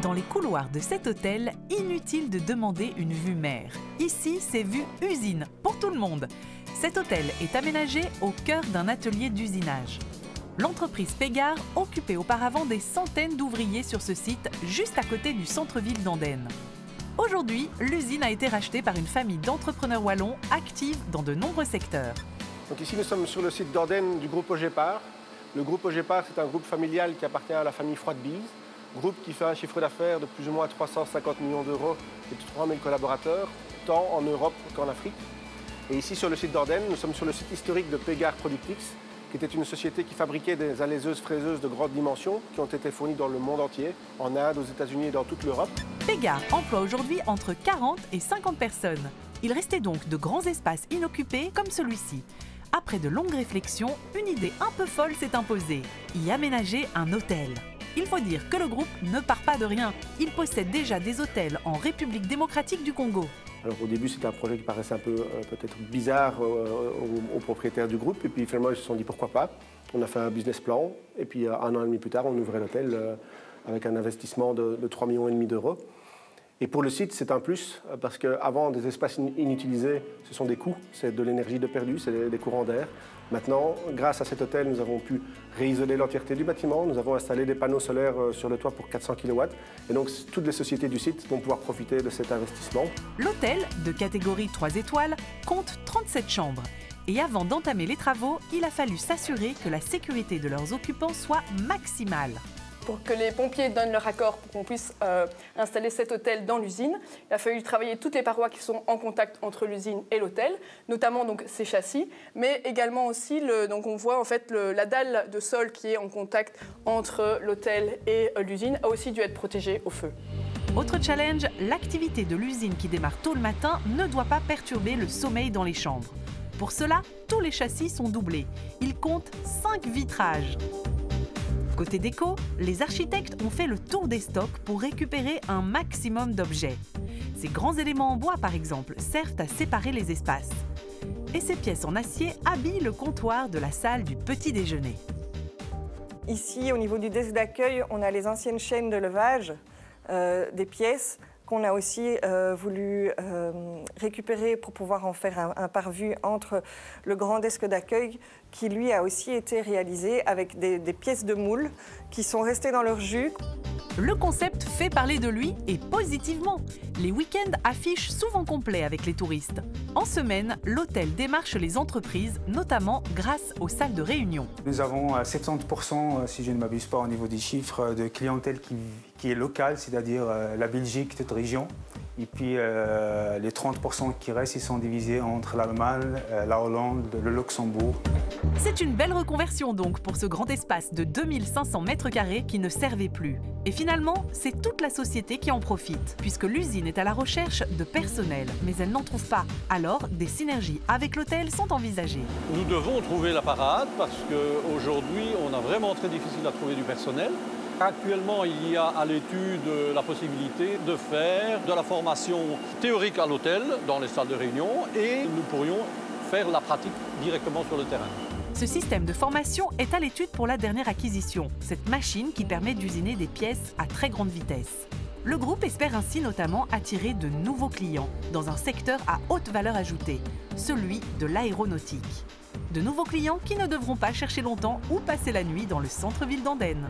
Dans les couloirs de cet hôtel, inutile de demander une vue mer. Ici, c'est vue usine, pour tout le monde. Cet hôtel est aménagé au cœur d'un atelier d'usinage. L'entreprise Pégard occupait auparavant des centaines d'ouvriers sur ce site, juste à côté du centre-ville d'Andenne. Aujourd'hui, l'usine a été rachetée par une famille d'entrepreneurs wallons actifs dans de nombreux secteurs. Donc ici, nous sommes sur le site d'Andenne du groupe Ogepar. Le groupe Ogepar, c'est un groupe familial qui appartient à la famille Froidebise, groupe qui fait un chiffre d'affaires de plus ou moins 350 millions d'euros et de 3000 collaborateurs, tant en Europe qu'en Afrique. Et ici, sur le site d'Andenne, nous sommes sur le site historique de Pégard Productix, qui était une société qui fabriquait des alaiseuses-fraiseuses de grande dimension qui ont été fournies dans le monde entier, en Inde, aux États-Unis et dans toute l'Europe. Pégard emploie aujourd'hui entre 40 et 50 personnes. Il restait donc de grands espaces inoccupés comme celui-ci. Après de longues réflexions, une idée un peu folle s'est imposée, y aménager un hôtel. Il faut dire que le groupe ne part pas de rien. Il possède déjà des hôtels en République démocratique du Congo. Alors au début, c'était un projet qui paraissait un peu peut-être bizarre aux propriétaires du groupe. Et puis finalement, ils se sont dit pourquoi pas. On a fait un business plan. Et puis 1 an et demi plus tard, on ouvrait l'hôtel avec un investissement de 3,5 millions d'euros. Et pour le site, c'est un plus, parce qu'avant, des espaces inutilisés, ce sont des coûts, c'est de l'énergie de perdu, c'est des courants d'air. Maintenant, grâce à cet hôtel, nous avons pu réisoler l'entièreté du bâtiment, nous avons installé des panneaux solaires sur le toit pour 400 kW, et donc toutes les sociétés du site vont pouvoir profiter de cet investissement. L'hôtel, de catégorie 3 étoiles, compte 37 chambres. Et avant d'entamer les travaux, il a fallu s'assurer que la sécurité de leurs occupants soit maximale. Pour que les pompiers donnent leur accord pour qu'on puisse installer cet hôtel dans l'usine, il a fallu travailler toutes les parois qui sont en contact entre l'usine et l'hôtel, notamment donc ces châssis, mais également aussi, donc on voit en fait la dalle de sol qui est en contact entre l'hôtel et l'usine a aussi dû être protégée au feu. Autre challenge, l'activité de l'usine qui démarre tôt le matin ne doit pas perturber le sommeil dans les chambres. Pour cela, tous les châssis sont doublés. Ils comptent 5 vitrages. Côté déco, les architectes ont fait le tour des stocks pour récupérer un maximum d'objets. Ces grands éléments en bois, par exemple, servent à séparer les espaces. Et ces pièces en acier habillent le comptoir de la salle du petit déjeuner. Ici, au niveau du desk d'accueil, on a les anciennes chaînes de levage des pièces qu'on a aussi voulu récupérer pour pouvoir en faire un pare-vue entre le grand desk d'accueil qui, lui, a aussi été réalisé avec des pièces de moule qui sont restées dans leur jus. Le concept fait parler de lui et positivement. Les week-ends affichent souvent complets avec les touristes. En semaine, l'hôtel démarche les entreprises, notamment grâce aux salles de réunion. Nous avons 70%, si je ne m'abuse pas, au niveau des chiffres de clientèle qui est locale, c'est-à-dire la Belgique, toute région. Et puis les 30% qui restent, ils sont divisés entre l'Allemagne, la Hollande, le Luxembourg. C'est une belle reconversion donc pour ce grand espace de 2500 m² qui ne servait plus. Et finalement, c'est toute la société qui en profite, puisque l'usine est à la recherche de personnel, mais elle n'en trouve pas. Alors, des synergies avec l'hôtel sont envisagées. Nous devons trouver la parade parce qu'aujourd'hui, on a vraiment très difficile à trouver du personnel. Actuellement, il y a à l'étude la possibilité de faire de la formation théorique à l'hôtel, dans les salles de réunion, et nous pourrions faire la pratique directement sur le terrain. Ce système de formation est à l'étude pour la dernière acquisition, cette machine qui permet d'usiner des pièces à très grande vitesse. Le groupe espère ainsi notamment attirer de nouveaux clients dans un secteur à haute valeur ajoutée, celui de l'aéronautique. De nouveaux clients qui ne devront pas chercher longtemps ou passer la nuit dans le centre-ville d'Andenne.